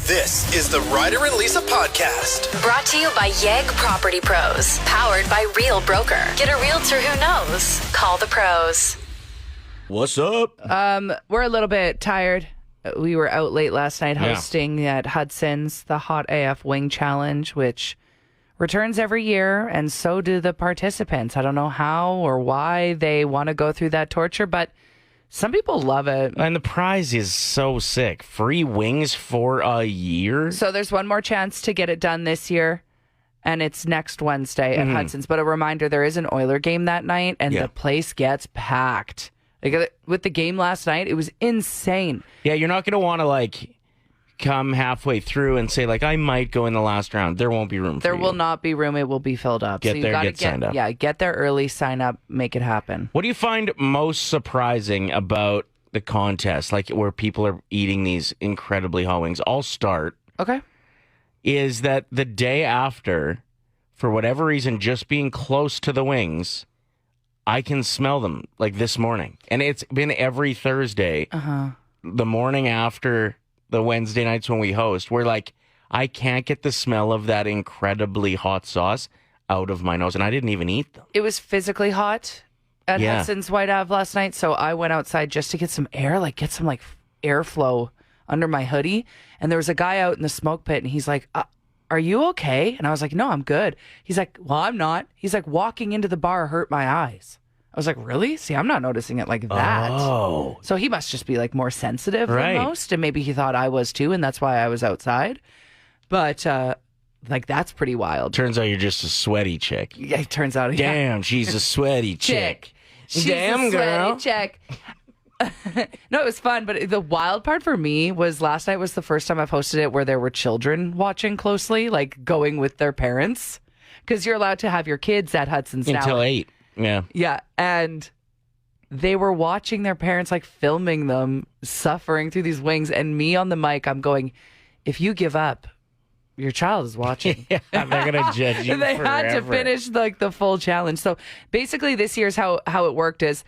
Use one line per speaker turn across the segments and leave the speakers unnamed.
This is the Ryder and Lisa podcast.
Brought to you by Yegg Property Pros. Powered by Real Broker. Get a realtor who knows. Call the pros.
What's up?
We're a little bit tired. We were out late last night hosting at Hudson's the Hot AF Wing Challenge, which returns every year, and so do the participants. I don't know how or why they want to go through that torture, but some people love it.
And the prize is so sick. Free wings for a year?
So there's one more chance to get it done this year, and it's next Wednesday at Hudson's. But a reminder, there is an Oiler game that night, and the place gets packed. Like, with the game last night, it was insane.
Yeah, you're not going to want to, come halfway through and say, I might go in the last round. There won't be room for you.
There will not be room. It will be filled up.
Get there, get signed up.
Yeah, get there early, sign up, make it happen.
What do you find most surprising about the contest, where people are eating these incredibly hot wings? I'll start.
Okay.
Is that the day after, for whatever reason, just being close to the wings, I can smell them, this morning. And it's been every Thursday, the morning after the Wednesday nights when we host, where I can't get the smell of that incredibly hot sauce out of my nose, and I didn't even eat them.
It was physically hot at Hudson's White Ave last night, so I went outside just to get some air, get some airflow under my hoodie, and there was a guy out in the smoke pit, and he's like, are you okay? And I was like, no, I'm good. He's like, well, I'm not. He's like, walking into the bar hurt my eyes. I was like, really? See, I'm not noticing it like that.
Oh.
So he must just be more sensitive
Right.
than most. And maybe he thought I was too. And that's why I was outside. But that's pretty wild.
Turns out you're just a sweaty chick.
Yeah, it turns out.
Damn, she's a sweaty chick.
She's
Damn,
a
girl.
sweaty chick. No, it was fun. But the wild part for me was last night was the first time I've hosted it where there were children watching closely, going with their parents. Because you're allowed to have your kids at Hudson's now.
Until 8. Yeah.
Yeah, and they were watching their parents, filming them, suffering through these wings, and me on the mic, I'm going, if you give up, your child is watching.
Yeah, they're going to judge you
They
forever.
had to finish, the full challenge. So basically this year's how it worked is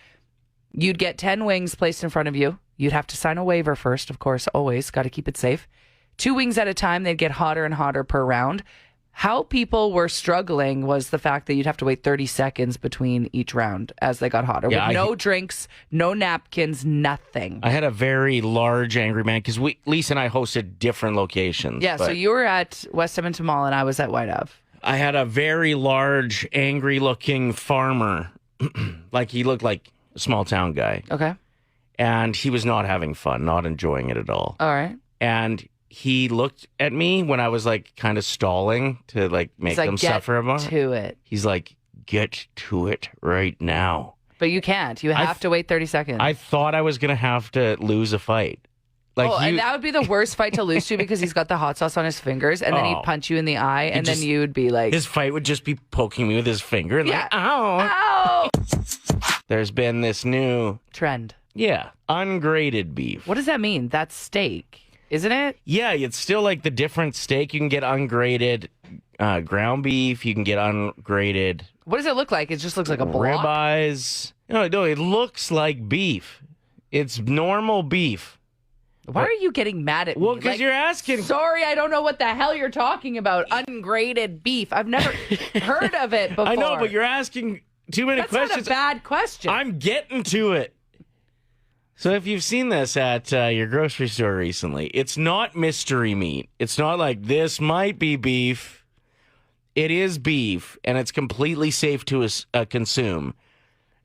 you'd get 10 wings placed in front of you. You'd have to sign a waiver first, of course, always. Got to keep it safe. 2 wings at a time. They'd get hotter and hotter per round. How people were struggling was the fact that you'd have to wait 30 seconds between each round as they got hotter.
Yeah,
with no drinks, no napkins, nothing.
I had a very large angry man because Lisa and I hosted different locations.
Yeah, so you were at West Edmonton Mall and I was at White Ave.
I had a very large, angry-looking farmer. He looked like a small-town guy.
Okay.
And he was not having fun, not enjoying it at all.
All right.
And he looked at me when I was kind of stalling to make them suffer a
Get to it.
He's like, get to it right now.
But you can't. You have to wait 30 seconds.
I thought I was going to have to lose a fight.
And that would be the worst fight to lose to because he's got the hot sauce on his fingers and then he'd punch you in the eye and then you would be like...
His fight would just be poking me with his finger and ow.
Ow!
There's been this new...
Trend.
Yeah, ungraded beef.
What does that mean? That's steak. Isn't it?
Yeah, it's still the different steak. You can get ungraded ground beef. You can get ungraded.
What does it look like? It just looks like a block.
Ribeyes. No, it looks like beef. It's normal beef.
Why are you getting mad at me?
Well, because you're asking.
Sorry, I don't know what the hell you're talking about. Ungraded beef. I've never heard of it before.
I know, but you're asking too many questions.
That's not a bad question.
I'm getting to it. So if you've seen this at your grocery store recently, it's not mystery meat. It's not like this might be beef. It is beef, and it's completely safe to consume.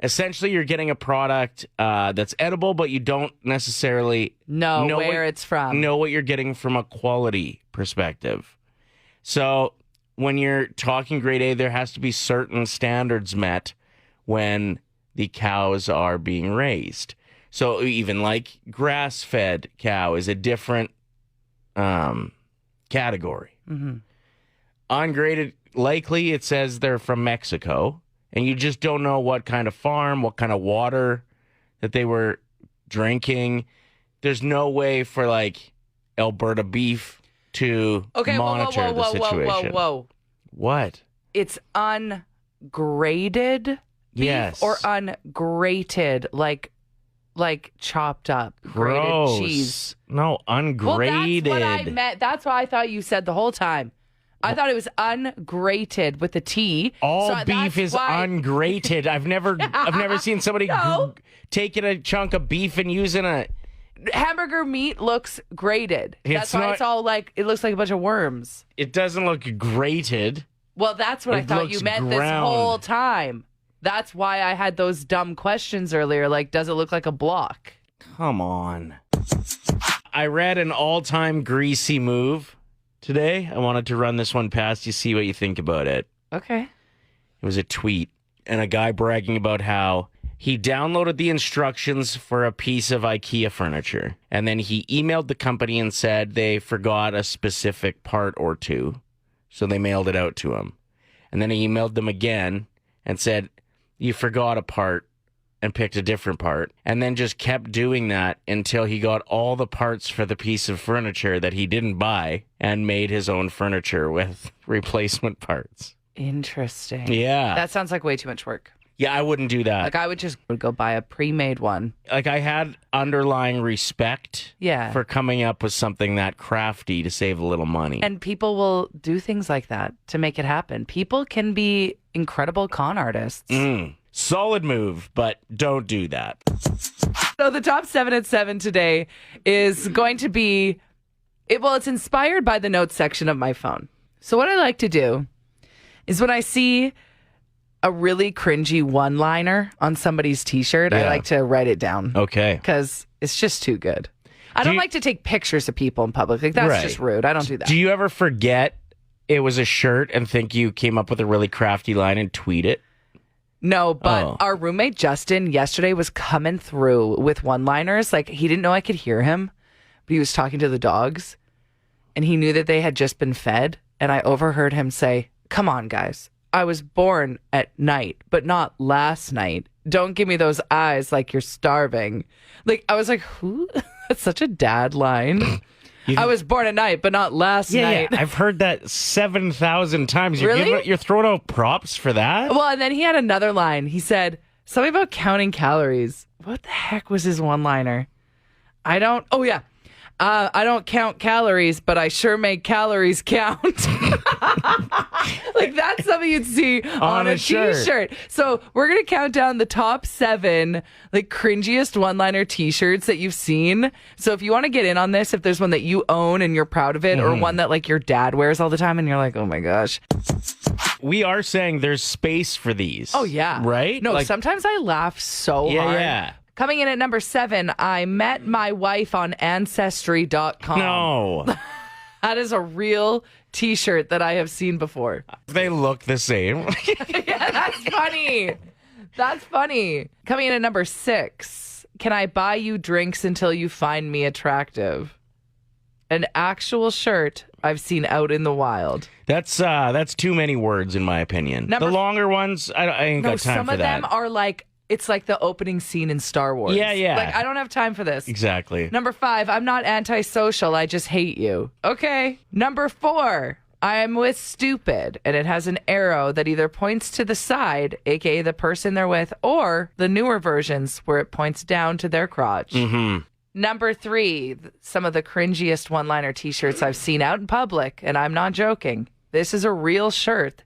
Essentially, you're getting a product that's edible, but you don't necessarily
know where it's from.
Know what you're getting from a quality perspective. So when you're talking grade A, there has to be certain standards met when the cows are being raised. So even grass-fed cow is a different category.
Mm-hmm.
Ungraded, likely it says they're from Mexico, and you just don't know what kind of farm, what kind of water that they were drinking. There's no way for Alberta beef to monitor the situation.
Whoa.
What?
It's ungraded beef
Yes.
or ungrated, like chopped up grated
Gross.
cheese.
No, ungraded.
Well, that's what I meant. That's what I thought you said the whole time. I thought it was ungrated with a T.
All
So
beef is ungrated. I've never seen somebody taking a chunk of beef and using a
hamburger meat looks grated. That's why it's all like it looks like a bunch of worms.
It doesn't look grated.
Well, that's what I thought you meant this whole time. That's why I had those dumb questions earlier. Like, does it look like a block?
Come on. I read an all-time greasy move today. I wanted to run this one past you, see what you think about it.
Okay.
It was a tweet and a guy bragging about how he downloaded the instructions for a piece of IKEA furniture, and then he emailed the company and said they forgot a specific part or two, so they mailed it out to him. And then he emailed them again and said, you forgot a part, and picked a different part, and then just kept doing that until he got all the parts for the piece of furniture that he didn't buy and made his own furniture with replacement parts.
Interesting.
Yeah.
That sounds like way too much work.
Yeah, I wouldn't do that.
Like, I would just go buy a pre-made one.
Like, I had underlying respect for coming up with something that crafty to save a little money.
And people will do things like that to make it happen. People can be incredible con artists.
Solid move, but don't do that.
So the top 7 at 7 today is going to be, it's inspired by the notes section of my phone. So what I like to do is when I see a really cringy one-liner on somebody's t-shirt, I like to write it down.
Okay.
Because it's just too good. I don't like to take pictures of people in public. Like, that's just rude. I don't do that.
Do you ever forget it was a shirt and think you came up with a really crafty line and tweet it?
No, but our roommate Justin yesterday was coming through with one-liners. Like, he didn't know I could hear him, but he was talking to the dogs, and he knew that they had just been fed, and I overheard him say, "Come on, guys. I was born at night, but not last night. Don't give me those eyes like you're starving." Like, I was like, who? That's such a dad line. I was born at night, but not last night.
Yeah, I've heard that 7,000 times.
Really?
You're throwing out props for that?
Well, and then he had another line. He said something about counting calories. What the heck was his one-liner? I don't count calories, but I sure make calories count. Like, that's something you'd see on a t-shirt. So we're going to count down the top 7, like, cringiest one-liner t-shirts that you've seen. So if you want to get in on this, if there's one that you own and you're proud of it, or one that, like, your dad wears all the time and you're like, oh my gosh.
We are saying there's space for these.
Oh, yeah.
Right?
No, sometimes I laugh so hard.
Yeah.
Coming in at number 7, I met my wife on Ancestry.com.
No.
That is a real t-shirt that I have seen before.
They look the same.
Yeah, that's funny. That's funny. Coming in at number 6, can I buy you drinks until you find me attractive? An actual shirt I've seen out in the wild.
That's too many words in my opinion. The longer ones, I ain't got time for that.
Some of them are like, it's like the opening scene in Star Wars.
Yeah.
Like, I don't have time for this.
Exactly.
Number 5, I'm not antisocial. I just hate you. Okay. Number 4, I am with stupid. And it has an arrow that either points to the side, aka the person they're with, or the newer versions where it points down to their crotch.
Mm-hmm.
Number 3, some of the cringiest one-liner t-shirts I've seen out in public, and I'm not joking. This is a real shirt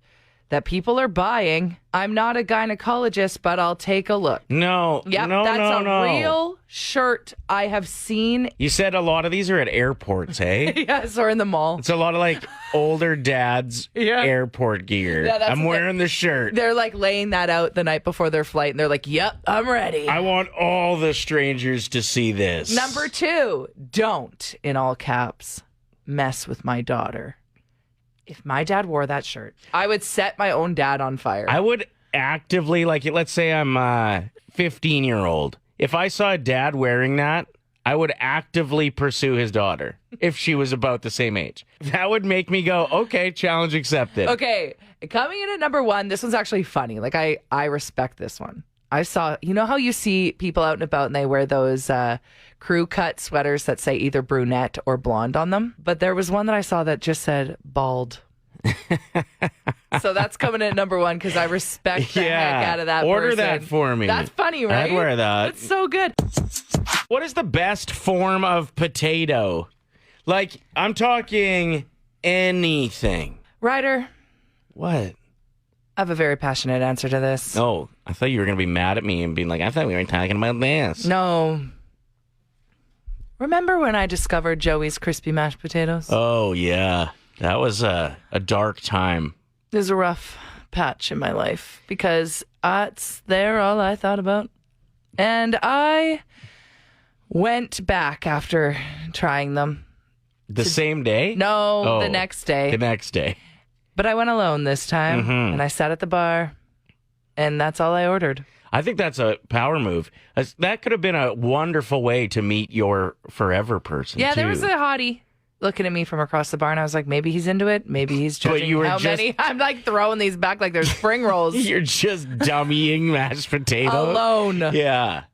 that people are buying. I'm not a gynecologist, but I'll take a look.
No.
Yep,
no,
that's
no,
a
no.
real shirt I have seen.
You said a lot of these are at airports, eh?
Yes, or in the mall.
It's a lot of like older dads airport gear.
Yeah,
I'm wearing the shirt.
They're like laying that out the night before their flight, and they're like, yep, I'm ready.
I want all the strangers to see this.
Number 2, don't, in all caps, mess with my daughter. If my dad wore that shirt, I would set my own dad on fire.
I would actively, like, let's say I'm a 15-year-old. If I saw a dad wearing that, I would actively pursue his daughter if she was about the same age. That would make me go, okay, challenge accepted.
Okay, coming in at number 1, this one's actually funny. Like, I respect this one. I saw, you know how you see people out and about and they wear those crew cut sweaters that say either brunette or blonde on them? But there was one that I saw that just said bald. So that's coming in at number one because I respect the heck out of that
Order
person.
that for me.
That's funny, right?
I'd wear that.
That's so good.
What is the best form of potato? Like, I'm talking anything.
Ryder,
What?
I have a very passionate answer to this.
Oh, I thought you were going to be mad at me and being like, I thought we were talking about this.
No. Remember when I discovered Joey's crispy mashed potatoes?
Oh, yeah. That was a dark time.
It was a rough patch in my life because they're all I thought about. And I went back after trying them.
The same day?
No, the next day.
The next day.
But I went alone this time, and I sat at the bar, and that's all I ordered.
I think that's a power move. That could have been a wonderful way to meet your forever person.
Yeah,
too.
there was a hottie looking at me from across the bar, and I was like, maybe he's into it. Maybe he's judging
you were
how
just-
many. I'm like throwing these back like they're spring rolls.
You're just dummying mashed potatoes.
Alone.
Yeah.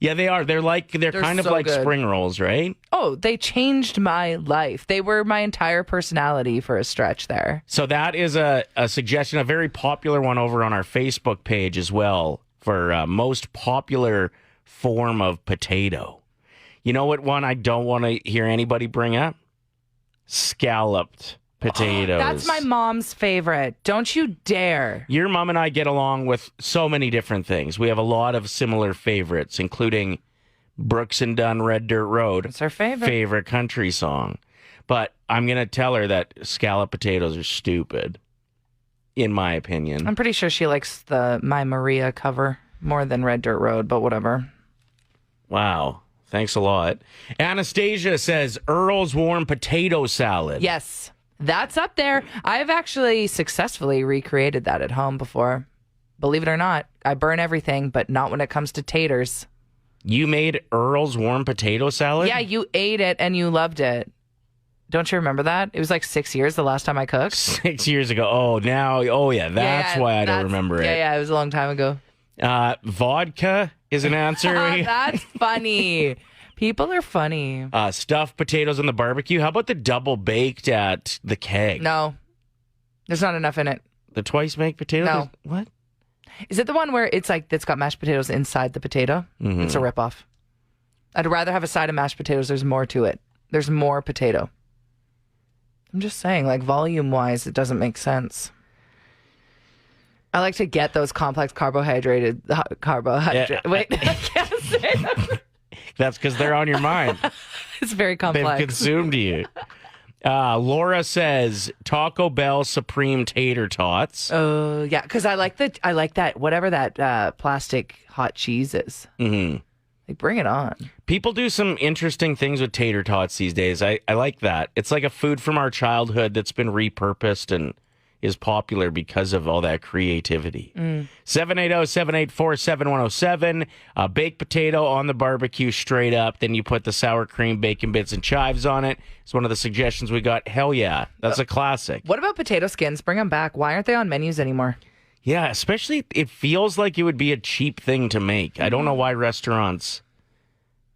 Yeah, they are. They're kind of
so
like
good.
spring rolls, right?
Oh, they changed my life. They were my entire personality for a stretch there.
So that is a suggestion, a very popular one over on our Facebook page as well for most popular form of potato. You know what one I don't want to hear anybody bring up? Scalloped potatoes.
That's my mom's favorite. Don't you dare.
Your mom and I get along with so many different things. We have a lot of similar favorites, including Brooks and Dunn, Red Dirt Road.
It's her favorite.
Country song. But I'm going to tell her that scalloped potatoes are stupid, in my opinion.
I'm pretty sure she likes the My Maria cover more than Red Dirt Road, but whatever.
Wow. Thanks a lot. Anastasia says Earl's warm potato salad.
Yes, that's up there. I've actually successfully recreated that at home before. Believe it or not, I burn everything, but not when it comes to taters.
You made Earl's warm potato salad?
Yeah, you ate it and you loved it. Don't you remember that? It was like 6 years the last time I cooked.
6 years ago. Oh, now. Oh, yeah. That's why I don't remember it.
Yeah, it was a long time ago.
Vodka is an answer.
That's funny. People are funny.
Stuffed potatoes on the barbecue. How about the double baked at the keg?
No, there's not enough in it.
The twice baked potato?
No.
What?
Is it the one where it's got mashed potatoes inside the potato?
Mm-hmm.
It's a ripoff. I'd rather have a side of mashed potatoes. There's more to it. There's more potato. I'm just saying, like volume-wise, it doesn't make sense. I like to get those complex carbohydrate.
Yeah.
Wait, I can't say that.
That's because they're on your mind.
It's very
They've
complex.
consumed you. Laura says Taco Bell Supreme Tater Tots.
Oh, yeah, because I like that, whatever that plastic hot cheese is.
Mm-hmm.
Like, bring it on.
People do some interesting things with tater tots these days. I like that. It's like a food from our childhood that's been repurposed and is popular because of all that creativity. 780-784-7107. Baked potato on the barbecue straight up. Then you put the sour cream, bacon bits, and chives on it. It's one of the suggestions we got. Hell yeah. That's a classic.
What about potato skins? Bring them back. Why aren't they on menus anymore?
Yeah, especially it feels like it would be a cheap thing to make. I don't know why restaurants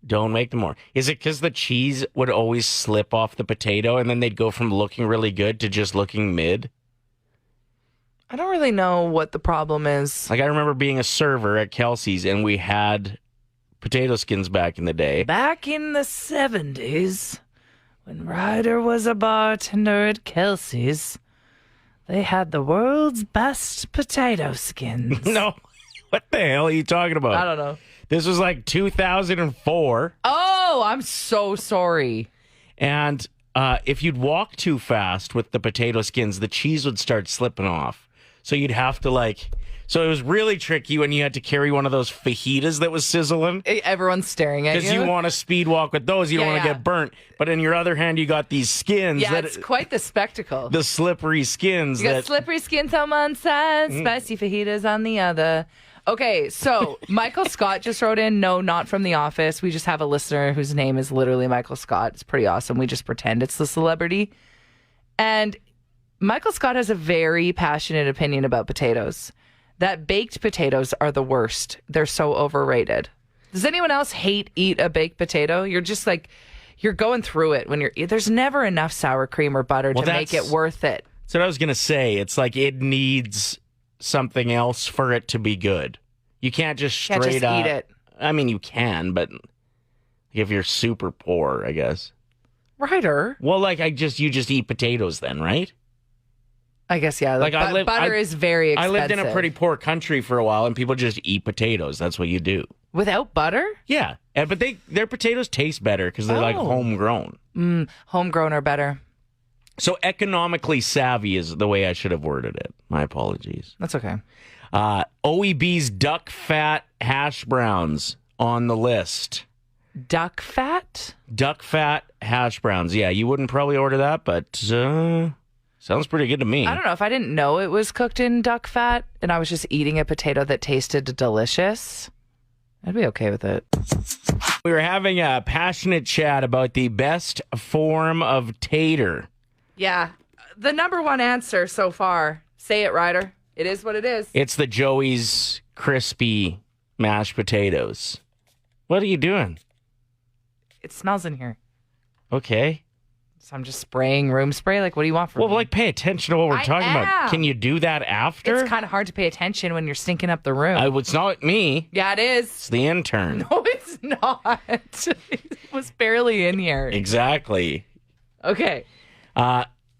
don't make them more. Is it because the cheese would always slip off the potato and then they'd go from looking really good to just looking mid?
I don't really know what the problem is.
Like, I remember being a server at Kelsey's and we had potato skins back in the day.
Back in the 70s, when Ryder was a bartender at Kelsey's, they had the world's best potato skins.
No. What the hell are you talking about?
I don't know.
This was like 2004.
Oh, I'm so sorry.
And if you'd walk too fast with the potato skins, the cheese would start slipping off. So you'd have to so it was really tricky when you had to carry one of those fajitas that was sizzling.
Everyone's staring at you.
Because you want to speed walk with those. You don't want to
Yeah.
get burnt. But in your other hand, you got these skins.
Yeah, it's quite the spectacle.
The slippery skins.
You got slippery skins on one side, spicy fajitas on the other. Okay, so Michael Scott just wrote in, no, not from The Office. We just have a listener whose name is literally Michael Scott. It's pretty awesome. We just pretend it's the celebrity. And Michael Scott has a very passionate opinion about potatoes. That baked potatoes are the worst. They're so overrated. Does anyone else eat a baked potato? You're just like, you're going through it when there's never enough sour cream or butter to make it worth it.
So what I was going to say, it's like it needs something else for it to be good. You can't just straight
Can't just
up
eat it.
I mean, you can, but if you're super poor, I guess.
Ryder.
Well, like you just eat potatoes then, right?
I guess, yeah.
Like
butter is very expensive.
I lived in a pretty poor country for a while, and people just eat potatoes. That's what you do.
Without butter?
Yeah, but their potatoes taste better because they're like homegrown.
Homegrown are better.
So economically savvy is the way I should have worded it. My apologies.
That's okay.
OEB's duck fat hash browns on the list.
Duck fat?
Duck fat hash browns. Yeah, you wouldn't probably order that, but sounds pretty good to me.
I don't know. If I didn't know it was cooked in duck fat and I was just eating a potato that tasted delicious, I'd be okay with it.
We were having a passionate chat about the best form of tater.
Yeah. The number one answer so far. Say it, Ryder. It is what it is.
It's the Joey's crispy mashed potatoes. What are you doing?
It smells in here.
Okay.
So I'm just spraying room spray. Like, what do you want from me?
Well, like, pay attention to what we're talking about. Can you do that after?
It's kind of hard to pay attention when you're stinking up the room.
It's not me.
Yeah, it is.
It's the intern.
No, it's not. It was barely in here.
Exactly.
Okay.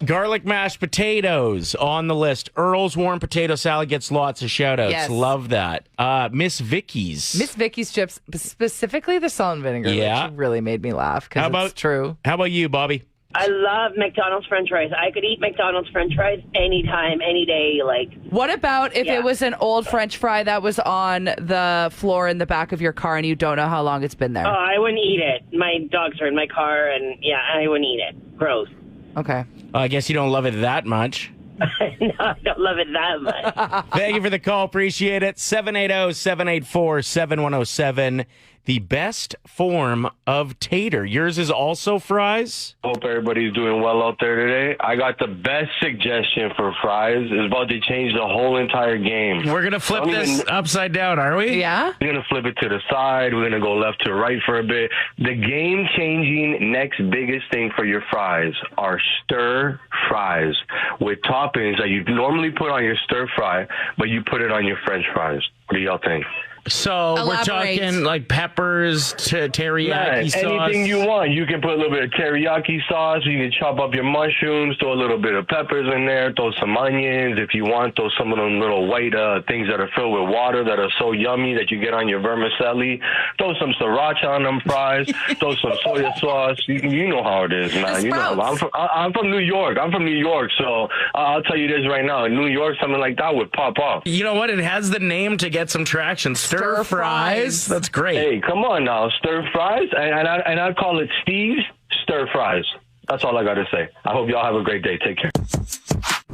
Garlic mashed potatoes on the list. Earl's warm potato salad gets lots of shout-outs.
Yes.
Love that. Miss Vicky's.
Miss Vicky's chips, specifically the salt and vinegar,
Yeah.
which really made me laugh because it's true.
How about you, Bobby?
I love McDonald's French fries. I could eat McDonald's French fries anytime, any day. Like,
What about if it was an old French fry that was on the floor in the back of your car and you don't know how long it's been there?
oh, I wouldn't eat it. My dogs are in my car, and yeah, I wouldn't eat it. Gross.
Okay.
I guess you don't love it that much.
No, I don't love it that much.
Thank you for the call. Appreciate it. 780-784-7107. The best form of tater. Yours is also fries?
Hope everybody's doing well out there today. I got the best suggestion for fries. It's about to change the whole entire game.
We're going to flip this upside down, are we?
Yeah?
We're going to flip it to the side. We're going to go left to right for a bit. The game-changing next biggest thing for your fries are stir fries with toppings that you normally put on your stir fry, but you put it on your French fries. What do y'all think?
So we're
Elaborate.
talking like peppers to teriyaki sauce.
Anything you want. You can put a little bit of teriyaki sauce. You can chop up your mushrooms, throw a little bit of peppers in there, throw some onions. If you want, throw some of them little white things that are filled with water that are so yummy that you get on your vermicelli. Throw some sriracha on them fries. Throw some soy sauce. You know how it is, man. You know, I'm from New York. So I'll tell you this right now. In New York, something like that would pop off.
You know what? It has the name to get some traction. Stir fries. That's great.
Hey, come on now. Stir fries. And I call it Steve's stir fries. That's all I got to say. I hope y'all have a great day. Take care.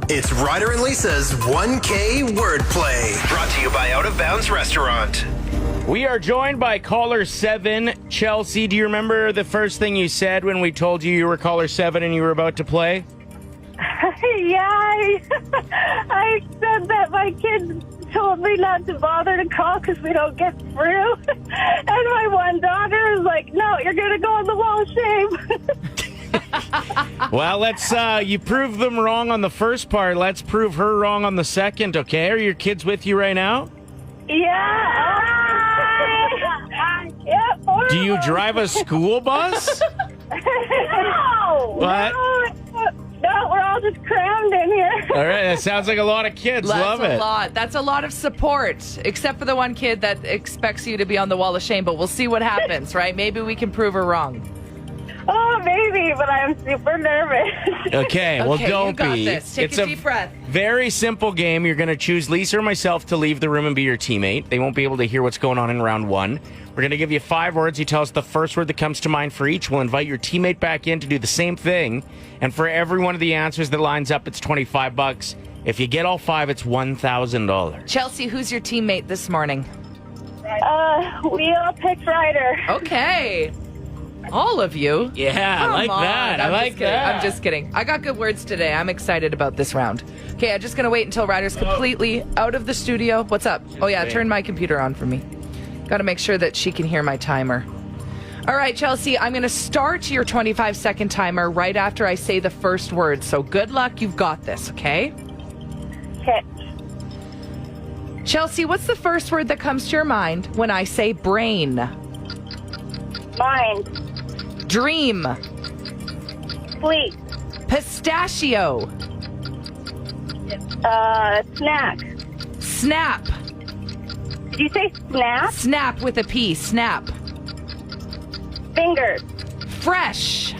It's Ryder and Lisa's 1K wordplay. Brought to you by Out of Bounds Restaurant.
We are joined by caller 7, Chelsea. Do you remember the first thing you said when we told you were caller 7 and you were about to play?
Yeah, I said that my kids told me not to bother to call because we don't get through. And my one daughter is like, no, you're going to go on the wall of shame.
Well, let's, you proved them wrong on the first part. Let's prove her wrong on the second, okay? Are your kids with you right now?
Yeah.
Do you drive a school bus?
No.
What?
No, we're all just crammed in here.
All right, that sounds like a lot of kids. Love it.
That's a lot of support, except for the one kid that expects you to be on the wall of shame, but we'll see what happens, right? Maybe we can prove her wrong.
Oh, maybe, but I'm super nervous.
Okay, well, don't
you got
be.
this. Take a deep breath.
Very simple game. You're going to choose Lisa or myself to leave the room and be your teammate. They won't be able to hear what's going on in round 1. We're going to give you 5 words. You tell us the first word that comes to mind for each. We'll invite your teammate back in to do the same thing. And for every one of the answers that lines up, it's $25. If you get all 5, it's $1,000.
Chelsea, who's your teammate this morning?
We all picked Ryder.
Okay. All of you?
Yeah,
Come
I like
on.
that. I like that.
I'm just kidding. I got good words today. I'm excited about this round. Okay, I'm just going to wait until Ryder's completely out of the studio. What's up? Oh, yeah, turn my computer on for me. Got to make sure that she can hear my timer. All All right, Chelsea, I'm going to start your 25-second timer right after I say the first word. So good luck. You've got this, okay?
Okay.
Chelsea, what's the first word that comes to your mind when I say brain?
Mind.
Dream.
Sleep.
Pistachio.
Snack.
Snap.
Did you say snap?
Snap with a P. Snap.
Fingers.
Fresh.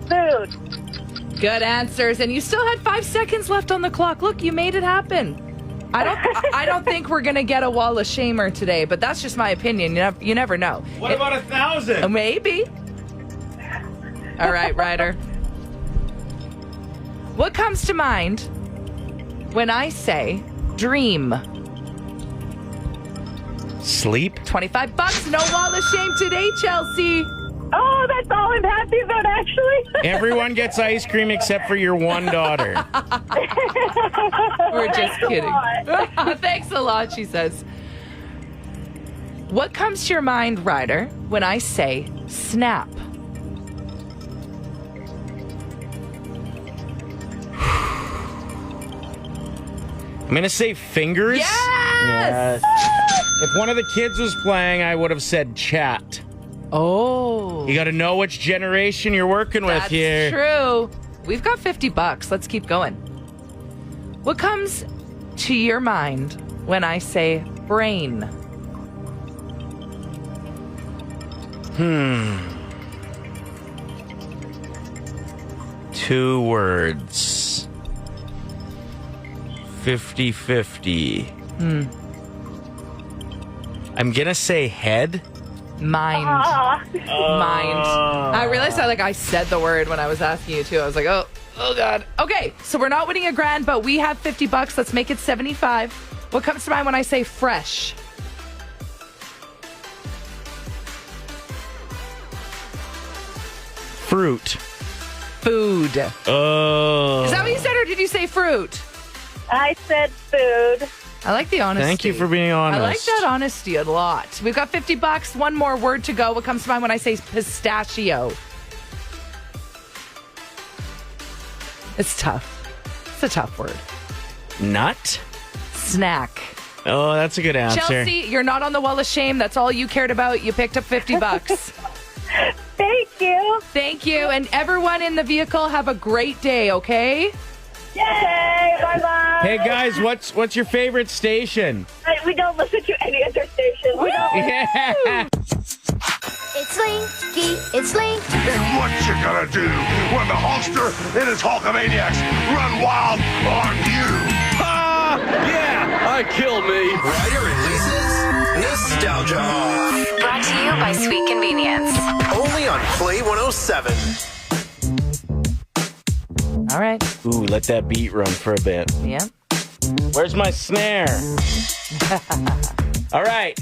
Food.
Good answers. And you still had 5 seconds left on the clock. Look, you made it happen. I don't think we're going to get a wall of shamer today, but that's just my opinion. You never know.
What about 1,000?
Maybe. All right, Ryder. What comes to mind when I say dream?
Sleep?
$25. No wall of shame today, Chelsea.
Oh, that's all I'm happy about, actually.
Everyone gets ice cream except for your one daughter.
We're just
Thanks a
kidding.
lot.
Thanks a lot, she says. What comes to your mind, Ryder, when I say snap?
I'm going to say fingers.
Yes!
If one of the kids was playing, I would have said chat.
Oh.
You got to know which generation you're working with
That's
here.
true. We've got $50. Let's keep going. What comes to your mind when I say brain?
2 words. 50-50. I'm going to say head.
Mind. Mind. I realized I said the word when I was asking you too. I was like, oh God. Okay, so we're not winning $1,000, but we have $50. Let's make it 75. What comes to mind when I say fresh?
Fruit.
Food.
Oh.
Is that what you said, or did you say fruit?
I said food.
I like the honesty.
Thank you for being honest.
I like that honesty a lot. We've got $50. One more word to go. What comes to mind when I say pistachio? It's tough. It's a tough word.
Nut?
Snack.
Oh, that's a good answer.
Chelsea, you're not on the wall of shame. That's all you cared about. You picked up $50.
Thank you.
Thank you. And everyone in the vehicle, have a great day, okay?
Yay. Bye-bye.
Hey, guys, what's your favorite station?
We don't listen to any other station. We don't.
Yeah.
It's Linky, it's Link.
And what you gonna do when the Hulkster and his Hulkamaniacs run wild on you?
Ah, yeah, I kill me.
Ryder and Lisa's Nostalgia Off.
Brought to you by Sweet Convenience.
Only on Play 107.
All right.
Ooh, let that beat run for a bit.
Yeah.
Where's my snare? All right.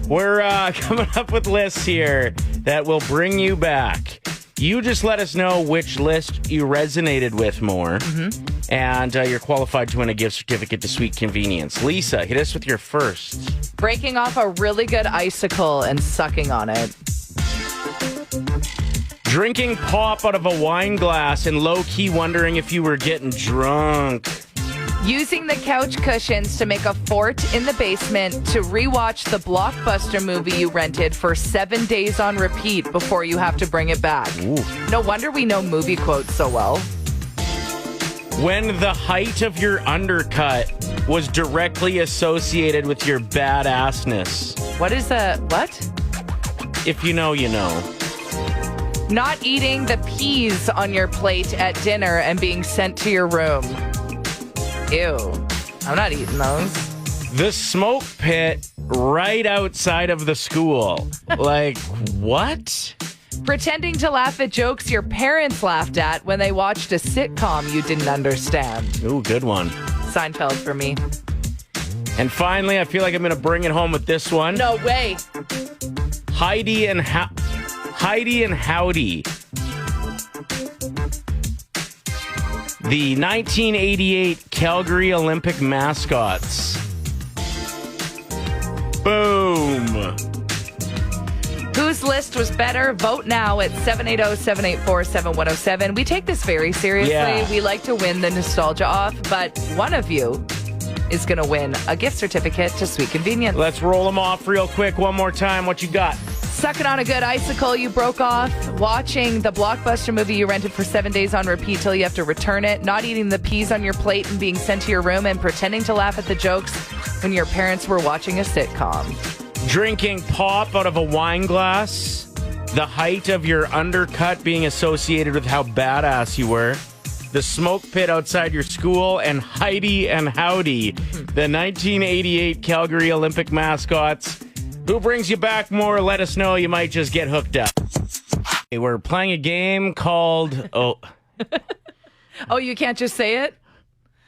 We're coming up with lists here that will bring you back. You just let us know which list you resonated with more, and you're qualified to win a gift certificate to Sweet Convenience. Lisa, hit us with your first.
Breaking off a really good icicle and sucking on it.
Drinking pop out of a wine glass and low-key wondering if you were getting drunk.
Using the couch cushions to make a fort in the basement to rewatch the blockbuster movie you rented for 7 days on repeat before you have to bring it back.
Ooh.
No wonder we know movie quotes so well.
When the height of your undercut was directly associated with your badassness.
What is a what?
If you know, you know.
Not eating the peas on your plate at dinner and being sent to your room. Ew. I'm not eating those.
The smoke pit right outside of the school. Like, what?
Pretending to laugh at jokes your parents laughed at when they watched a sitcom you didn't understand.
Ooh, good one.
Seinfeld for me.
And finally, I feel like I'm going to bring it home with this one.
No way.
Heidi and Howdy. The 1988 Calgary Olympic mascots. Boom.
Who Whose list was better? Vote now at 780-784-7107. We take this very seriously.
Yeah.
We like to win the nostalgia off, but one of you is going to win a gift certificate to Sweet Convenience.
Let's roll them off real quick one more time. What you got?
Sucking on a good icicle you broke off, watching the blockbuster movie you rented for 7 days on repeat till you have to return it, not eating the peas on your plate and being sent to your room, and pretending to laugh at the jokes when your parents were watching a sitcom.
Drinking pop out of a wine glass, the height of your undercut being associated with how badass you were, the smoke pit outside your school, and Heidi and Howdy, the 1988 Calgary Olympic mascots. Who brings you back more? Let us know. You might just get hooked up. We're playing a game called... Oh,
you can't just say it?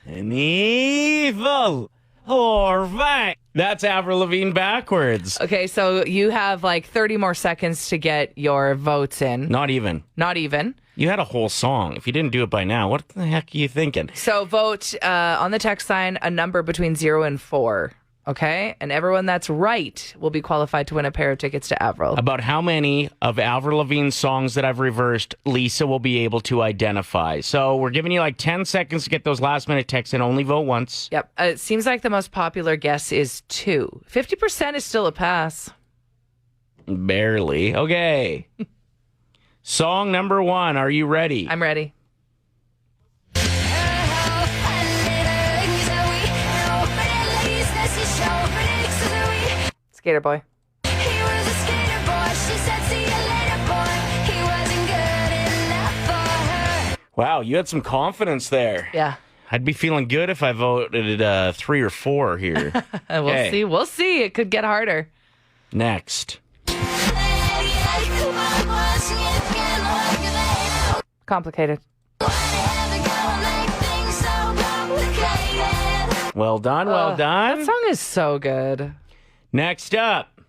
An evil Horvat. That's Avril Lavigne backwards.
Okay, so you have like 30 more seconds to get your votes in.
Not even.
Not even.
You had a whole song. If you didn't do it by now, what the heck are you thinking?
So vote on the text sign a number between 0 and 4. Okay? And everyone that's right will be qualified to win a pair of tickets to Avril.
About how many of Avril Lavigne's songs that I've reversed, Lisa will be able to identify. So we're giving you like 10 seconds to get those last minute texts in. Only vote once.
Yep. It seems like the most popular guess is 2. 50% is still a pass.
Barely. Okay. Song number 1. Are you ready?
I'm ready. Skater boy.
Wow, you had some confidence there.
Yeah.
I'd be feeling good if I voted 3 or 4 here.
We'll see. We'll see. It could get harder.
Next.
Complicated.
Well done, well done.
That song is so good.
Next up.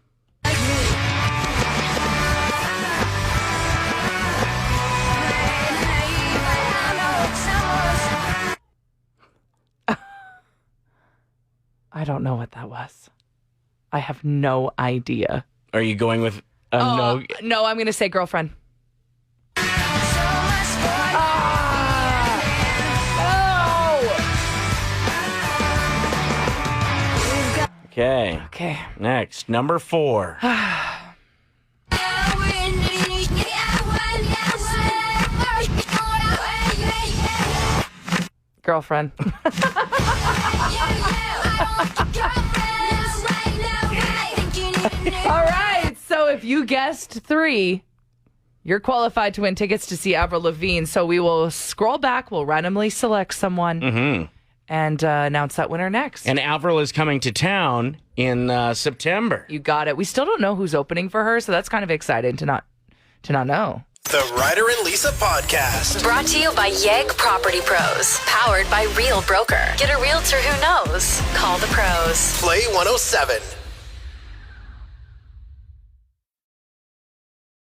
I don't know what that was. I have no idea.
Are you going with a no?
No, I'm going to say Girlfriend.
Okay.
Okay.
Next, number 4.
Girlfriend. All right. So if you guessed 3, you're qualified to win tickets to see Avril Lavigne. So we will scroll back. We'll randomly select someone and announce that winner next.
And Avril is coming to town in September.
You got it. We still don't know who's opening for her, so that's kind of exciting to not know.
The Ryder and Lisa Podcast.
Brought to you by Yegg Property Pros. Powered by Real Broker. Get a realtor who knows. Call the pros.
Play 107.